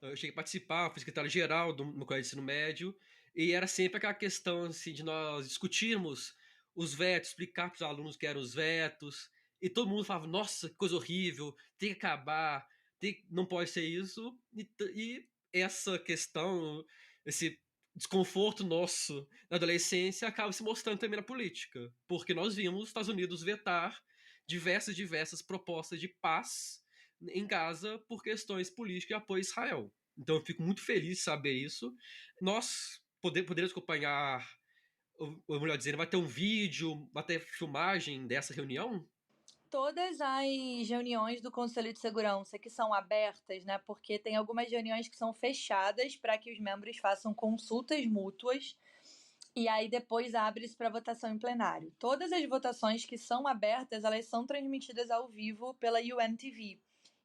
Eu cheguei a participar, fui secretário-geral do meu colégio de ensino médio, e era sempre aquela questão assim, de nós discutirmos os vetos, explicar para os alunos o que eram os vetos, e todo mundo falava, nossa, que coisa horrível, tem que acabar, não pode ser isso, e essa questão, esse desconforto nosso na adolescência acaba se mostrando também na política, porque nós vimos os Estados Unidos vetar diversas propostas de paz em Gaza por questões políticas e apoio a Israel. Então eu fico muito feliz de saber isso. Nós poderemos acompanhar, ou melhor dizendo, vai ter um vídeo, vai ter filmagem dessa reunião? Todas as reuniões do Conselho de Segurança que são abertas, né? Porque tem algumas reuniões que são fechadas para que os membros façam consultas mútuas e aí depois abre-se para votação em plenário. Todas as votações que são abertas, elas são transmitidas ao vivo pela UNTV,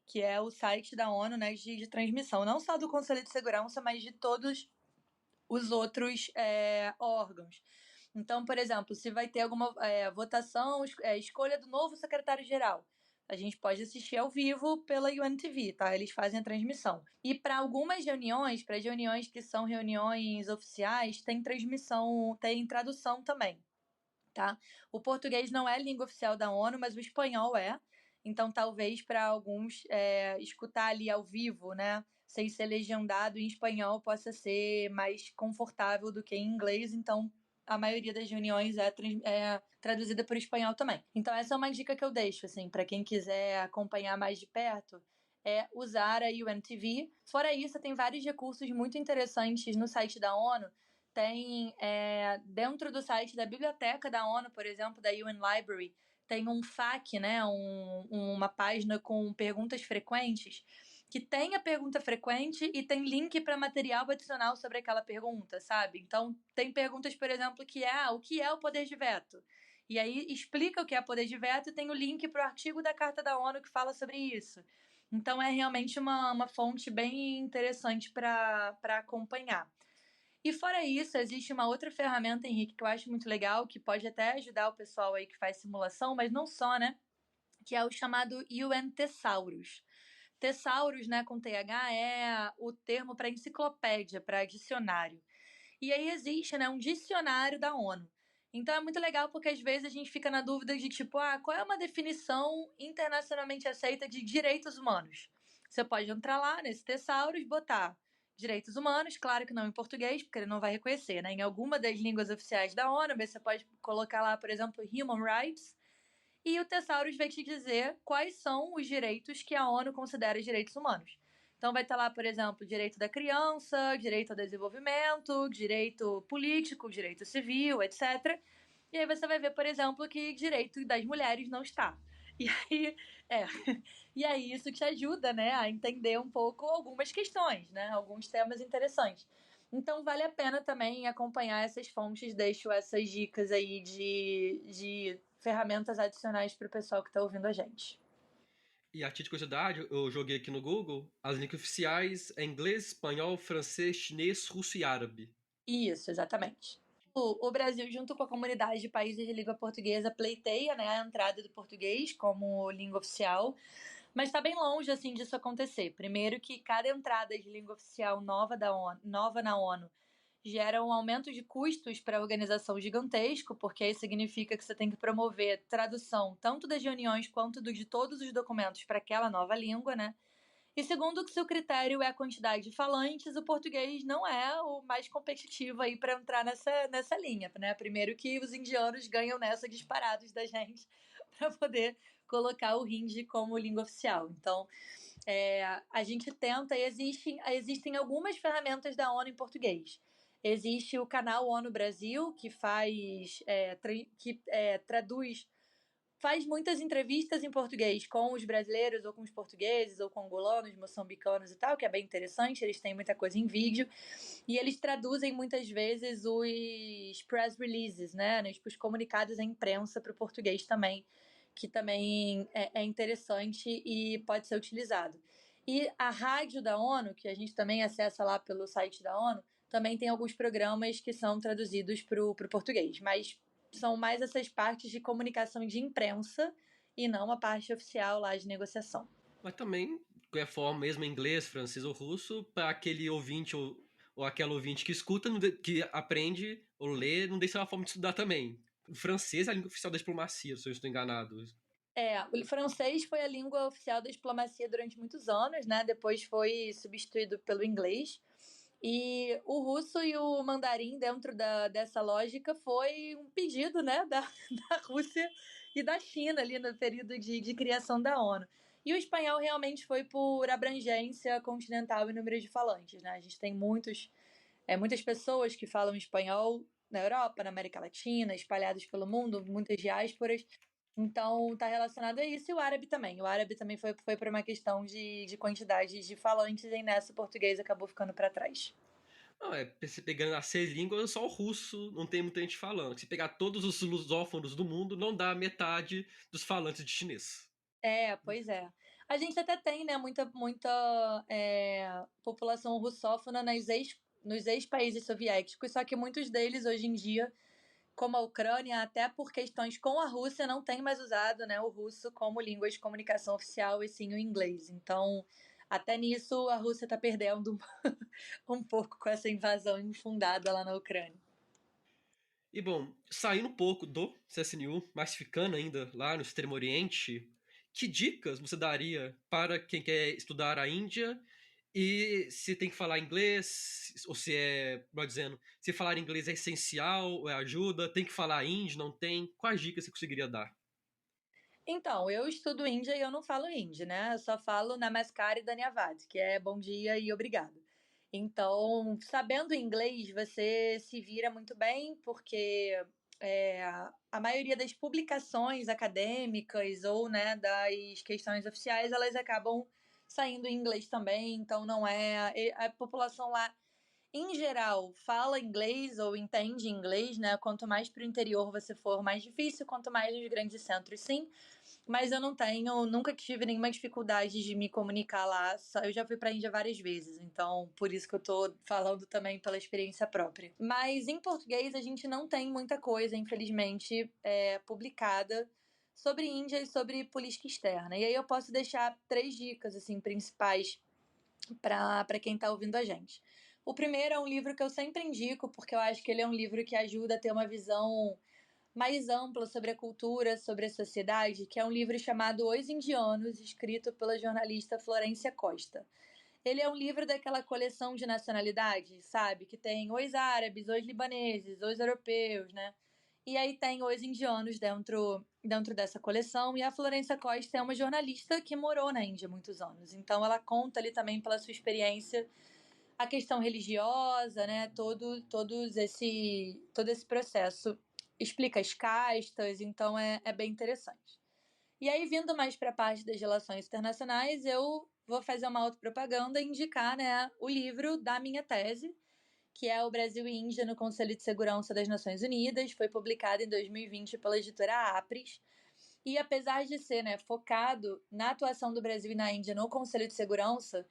que é o site da ONU, né, de transmissão, não só do Conselho de Segurança, mas de todos os outros órgãos. Então, por exemplo, se vai ter alguma votação, escolha do novo secretário-geral, a gente pode assistir ao vivo pela UNTV, tá? Eles fazem a transmissão. E para algumas reuniões, para as reuniões que são reuniões oficiais, tem transmissão, tem tradução também, tá? O português não é língua oficial da ONU, mas o espanhol é. Então, talvez para alguns escutar ali ao vivo, né, sem ser legendado em espanhol, possa ser mais confortável do que em inglês. Então, a maioria das reuniões é traduzida por espanhol também. Então, essa é uma dica que eu deixo, assim, para quem quiser acompanhar mais de perto, é usar a UNTV. Fora isso, tem vários recursos muito interessantes no site da ONU. Tem dentro do site da biblioteca da ONU, por exemplo, da UN Library, tem um FAQ, né, uma página com perguntas frequentes, que tem a pergunta frequente e tem link para material adicional sobre aquela pergunta, sabe? Então, tem perguntas, por exemplo, que é o que é o poder de veto? E aí explica o que é poder de veto e tem o link para o artigo da Carta da ONU que fala sobre isso. Então, é realmente uma fonte bem interessante para acompanhar. E fora isso, existe uma outra ferramenta, Henrique, que eu acho muito legal, que pode até ajudar o pessoal aí que faz simulação, mas não só, né? Que é o chamado UN Thesaurus. Thesaurus, né, com TH, é o termo para enciclopédia, para dicionário. E aí existe, né, um dicionário da ONU. Então é muito legal porque às vezes a gente fica na dúvida de tipo, qual é uma definição internacionalmente aceita de direitos humanos? Você pode entrar lá nesse Thesaurus, botar direitos humanos, claro que não em português, porque ele não vai reconhecer, né? Em alguma das línguas oficiais da ONU, você pode colocar lá, por exemplo, Human Rights, e o Thesaurus vai te dizer quais são os direitos que a ONU considera direitos humanos. Então vai estar lá, por exemplo, direito da criança, direito ao desenvolvimento, direito político, direito civil, etc. E aí você vai ver, por exemplo, que direito das mulheres não está. E aí, é, e aí isso te ajuda, né, a entender um pouco algumas questões, né, alguns temas interessantes. Então vale a pena também acompanhar essas fontes, deixo essas dicas aí de ferramentas adicionais para o pessoal que está ouvindo a gente. E a título de curiosidade, eu joguei aqui no Google, as línguas oficiais é inglês, espanhol, francês, chinês, russo e árabe. Isso, exatamente. o Brasil, junto com a comunidade de países de língua portuguesa, pleiteia, né, a entrada do português como língua oficial, mas está bem longe assim disso acontecer. Primeiro que cada entrada de língua oficial nova na ONU gera um aumento de custos para a organização gigantesco, porque aí significa que você tem que promover tradução tanto das reuniões quanto de todos os documentos para aquela nova língua, né? E segundo, que se o critério é a quantidade de falantes, o português não é o mais competitivo aí para entrar nessa linha, né? Primeiro que os indianos ganham nessa disparados da gente para poder colocar o hindi como língua oficial. Então, a gente tenta, e existem algumas ferramentas da ONU em português. Existe o canal ONU Brasil, que traduz, faz muitas entrevistas em português com os brasileiros, ou com os portugueses, ou com angolanos, moçambicanos e tal, que é bem interessante, eles têm muita coisa em vídeo, e eles traduzem muitas vezes os press releases, né, os comunicados à imprensa para o português também, que também é interessante e pode ser utilizado. E a rádio da ONU, que a gente também acessa lá pelo site da ONU, também tem alguns programas que são traduzidos para o português, mas são mais essas partes de comunicação de imprensa e não a parte oficial lá de negociação. Mas também, qualquer forma, mesmo em inglês, francês ou russo, para aquele ouvinte ou aquela ouvinte que escuta, que aprende ou lê, não deixa ser uma forma de estudar também. O francês é a língua oficial da diplomacia, se eu estou enganado. O francês foi a língua oficial da diplomacia durante muitos anos, né? Depois foi substituído pelo inglês. E o russo e o mandarim, dentro dessa lógica, foi um pedido, né, da Rússia e da China ali no período de criação da ONU. E o espanhol realmente foi por abrangência continental e número de falantes, né? A gente tem muitas pessoas que falam espanhol na Europa, na América Latina, espalhadas pelo mundo, muitas diásporas. Então, está relacionado a isso, e o árabe também. O árabe também foi por uma questão de quantidade de falantes, e nessa o português acabou ficando para trás. Não, se pegando as 6 línguas, só o russo não tem muita gente falando. Se pegar todos os lusófonos do mundo, não dá metade dos falantes de chinês. Pois é. A gente até tem, né, muita população russófona nos ex-países soviéticos, só que muitos deles hoje em dia, como a Ucrânia, até por questões com a Rússia, não tem mais usado, né, o russo como língua de comunicação oficial, e sim o inglês. Então, até nisso, a Rússia está perdendo um pouco com essa invasão infundada lá na Ucrânia. E bom, saindo um pouco do CSNU, mas ficando ainda lá no Extremo Oriente, que dicas você daria para quem quer estudar a Índia e se tem que falar inglês, ou se é, melhor dizendo, se falar inglês é essencial, ou é ajuda, tem que falar hindi, não tem? Quais dicas você conseguiria dar? Então, eu estudo Índia e eu não falo hindi, né? Eu só falo Namaskar e Dhanyavad, que é bom dia e obrigado. Então, sabendo inglês, você se vira muito bem, porque a maioria das publicações acadêmicas ou, né, das questões oficiais, elas acabam saindo em inglês também, então não é... A população lá, em geral, fala inglês ou entende inglês, né? Quanto mais para o interior você for, mais difícil, quanto mais nos grandes centros, sim. Mas eu nunca tive nenhuma dificuldade de me comunicar lá. Eu já fui para a Índia várias vezes, então por isso que eu tô falando também pela experiência própria. Mas em português a gente não tem muita coisa, infelizmente, publicada sobre Índia e sobre política externa. E aí eu posso deixar 3 dicas assim principais para quem está ouvindo a gente. O primeiro é um livro que eu sempre indico, porque eu acho que ele é um livro que ajuda a ter uma visão mais ampla sobre a cultura, sobre a sociedade, que é um livro chamado Os Indianos, escrito pela jornalista Florência Costa. Ele é um livro daquela coleção de nacionalidades, sabe? Que tem os árabes, os libaneses, os europeus, né? E aí tem os indianos dentro dessa coleção. E a Florência Costa é uma jornalista que morou na Índia há muitos anos. Então ela conta ali também pela sua experiência a questão religiosa, né? Todo esse processo. Explica as castas, então é bem interessante. E aí, vindo mais para a parte das relações internacionais, eu vou fazer uma autopropaganda e indicar, né, o livro da minha tese, que é O Brasil e Índia no Conselho de Segurança das Nações Unidas. Foi publicado em 2020 pela editora Apres. E apesar de ser, né, focado na atuação do Brasil e na Índia no Conselho de Segurança,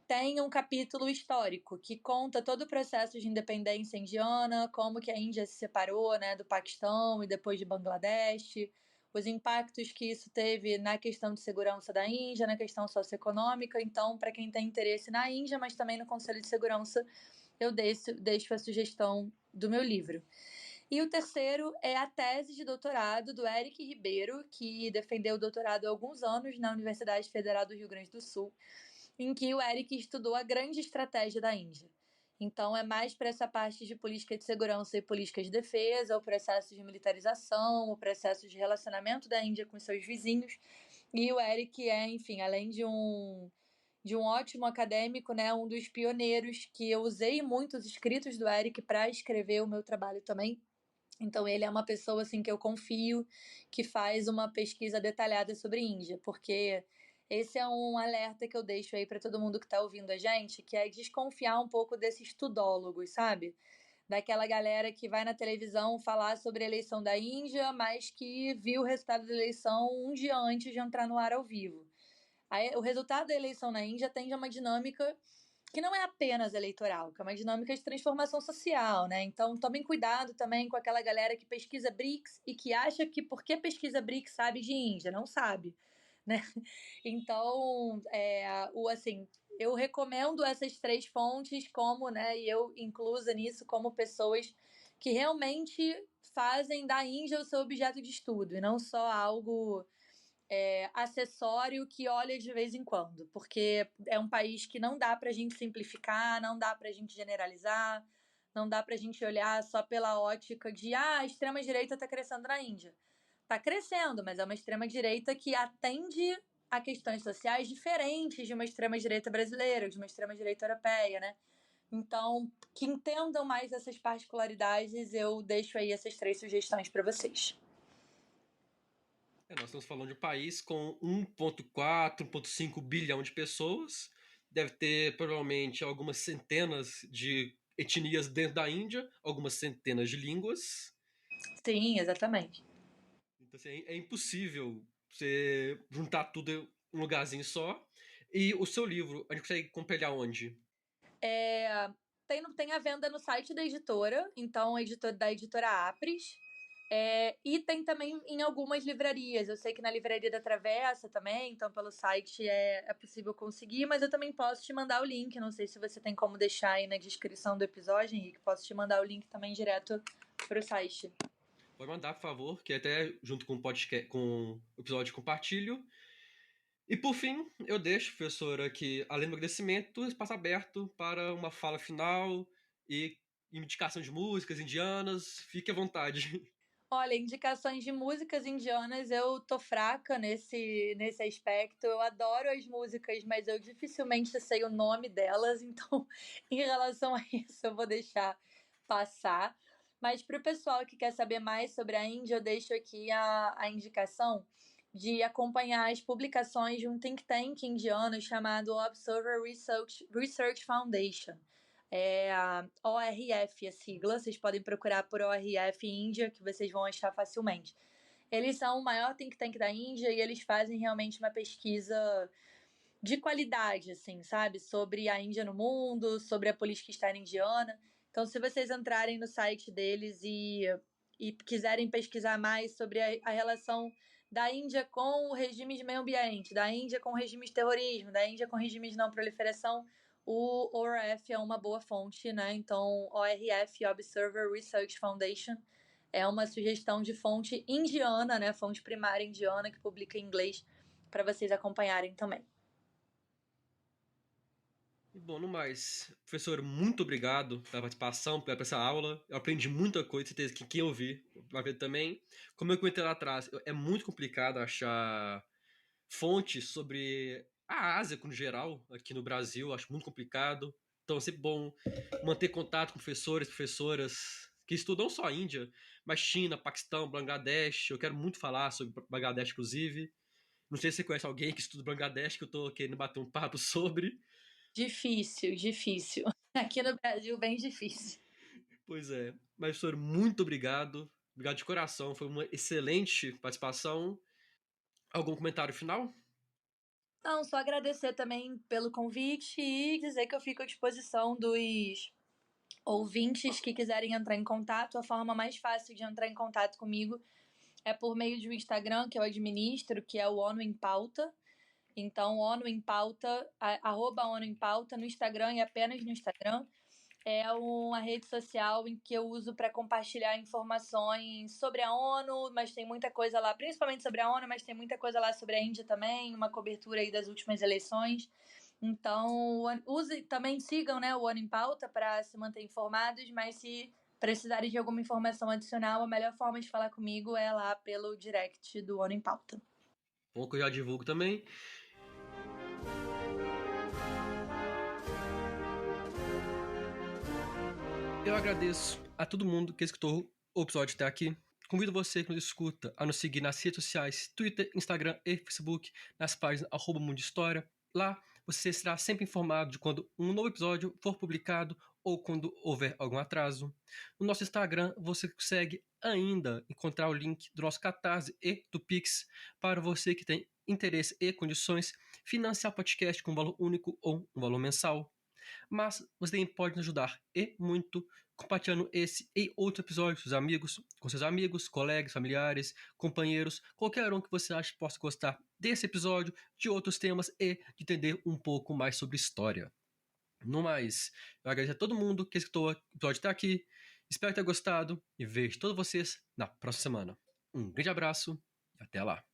tem um capítulo histórico que conta todo o processo de independência indiana, como que a Índia se separou, né, do Paquistão e depois de Bangladesh, os impactos que isso teve na questão de segurança da Índia, na questão socioeconômica. Então, para quem tem interesse na Índia, mas também no Conselho de Segurança, eu deixo a sugestão do meu livro. E o terceiro é a tese de doutorado do Eric Ribeiro, que defendeu o doutorado há alguns anos na Universidade Federal do Rio Grande do Sul, em que o Eric estudou a grande estratégia da Índia. Então, é mais para essa parte de política de segurança e política de defesa, o processo de militarização, o processo de relacionamento da Índia com seus vizinhos. E o Eric é, enfim, além de um ótimo acadêmico, né, um dos pioneiros que eu usei muito os escritos do Eric para escrever o meu trabalho também. Então, ele é uma pessoa assim que eu confio, que faz uma pesquisa detalhada sobre Índia, porque esse é um alerta que eu deixo aí para todo mundo que está ouvindo a gente, que é desconfiar um pouco desses tudólogos, sabe? Daquela galera que vai na televisão falar sobre a eleição da Índia, mas que viu o resultado da eleição um dia antes de entrar no ar ao vivo. Aí, o resultado da eleição na Índia tende a uma dinâmica que não é apenas eleitoral, que é uma dinâmica de transformação social, né? Então, tomem cuidado também com aquela galera que pesquisa BRICS e que acha que porque pesquisa BRICS sabe de Índia, não sabe, né? Então, assim, eu recomendo essas três fontes como, né, e eu inclusa nisso como pessoas que realmente fazem da Índia o seu objeto de estudo e não só algo acessório que olha de vez em quando, porque é um país que não dá para a gente simplificar, não dá para a gente generalizar, não dá para a gente olhar só pela ótica de a extrema-direita está crescendo na Índia. Está crescendo, mas é uma extrema-direita que atende a questões sociais diferentes de uma extrema-direita brasileira, de uma extrema-direita europeia, né? Então, que entendam mais essas particularidades, eu deixo aí essas três sugestões para vocês. Nós estamos falando de um país com 1,4, 1,5 bilhão de pessoas. Deve ter provavelmente algumas centenas de etnias dentro da Índia, algumas centenas de línguas. Sim, exatamente. Então, assim, é impossível você juntar tudo em um lugarzinho só. E o seu livro, a gente consegue comprar ele aonde? Tem a venda no site da editora, então da editora Apres. E tem também em algumas livrarias. Eu sei que na livraria da Travessa também, então pelo site é possível conseguir, mas eu também posso te mandar o link. Não sei se você tem como deixar aí na descrição do episódio, Henrique. Posso te mandar o link também direto pro site. Pode mandar, por favor, que até junto com o podcast, com o episódio compartilho. E por fim, eu deixo, professora, que além do agradecimento, espaço aberto para uma fala final e indicação de músicas indianas. Fique à vontade. Olha, indicações de músicas indianas, eu tô fraca nesse aspecto. Eu adoro as músicas, mas eu dificilmente sei o nome delas, então, em relação a isso, eu vou deixar passar. Mas para o pessoal que quer saber mais sobre a Índia, eu deixo aqui a indicação de acompanhar as publicações de um think tank indiano chamado Observer Research Foundation. É a ORF, a sigla. Vocês podem procurar por ORF Índia, que vocês vão achar facilmente. Eles são o maior think tank da Índia e eles fazem realmente uma pesquisa de qualidade, assim, sabe? Sobre a Índia no mundo, sobre a política externa indiana. Então, se vocês entrarem no site deles e quiserem pesquisar mais sobre a relação da Índia com o regime de meio ambiente, da Índia com regimes de terrorismo, da Índia com regimes de não proliferação, o ORF é uma boa fonte, né? Então, ORF, Observer Research Foundation, é uma sugestão de fonte indiana, né? Fonte primária indiana que publica em inglês para vocês acompanharem também. E bom, no mais, professor, muito obrigado pela participação, pela essa aula. Eu aprendi muita coisa, certeza que quem ouvir vai ver também. Como eu comentei lá atrás, é muito complicado achar fontes sobre a Ásia, no geral, aqui no Brasil. Acho muito complicado. Então é sempre bom manter contato com professores, professoras que estudam não só a Índia, mas China, Paquistão, Bangladesh. Eu quero muito falar sobre Bangladesh, inclusive. Não sei se você conhece alguém que estuda Bangladesh, que eu tô querendo bater um papo sobre. Difícil, difícil. Aqui no Brasil, bem difícil. Pois é. Mas, professor, muito obrigado. Obrigado de coração. Foi uma excelente participação. Algum comentário final? Não, só agradecer também pelo convite e dizer que eu fico à disposição dos ouvintes que quiserem entrar em contato. A forma mais fácil de entrar em contato comigo é por meio de um Instagram que eu administro, que é o ONU em Pauta. Então, ONU em Pauta, @ONU em Pauta no Instagram e apenas no Instagram. É uma rede social em que eu uso para compartilhar informações sobre a ONU, mas tem muita coisa lá, principalmente sobre a ONU, mas tem muita coisa lá sobre a Índia também, uma cobertura aí das últimas eleições. Então, também sigam, né, o ONU em Pauta para se manter informados, mas se precisarem de alguma informação adicional, a melhor forma de falar comigo é lá pelo direct do ONU em Pauta. Bom, que eu já divulgo também. Eu agradeço a todo mundo que escutou o episódio até aqui. Convido você que nos escuta a nos seguir nas redes sociais, Twitter, Instagram e Facebook, nas páginas @mundohistoria. Lá você será sempre informado de quando um novo episódio for publicado ou quando houver algum atraso. No nosso Instagram você consegue ainda encontrar o link do nosso Catarse e do Pix para você que tem interesse e condições financiar o podcast com um valor único ou um valor mensal. Mas você também pode nos ajudar e muito compartilhando esse e outro episódio com seus amigos, colegas, familiares, companheiros, qualquer um que você acha que possa gostar desse episódio, de outros temas e de entender um pouco mais sobre história. No mais, eu agradeço a todo mundo que escutou o episódio até aqui. Espero ter gostado e vejo todos vocês na próxima semana. Um grande abraço e até lá.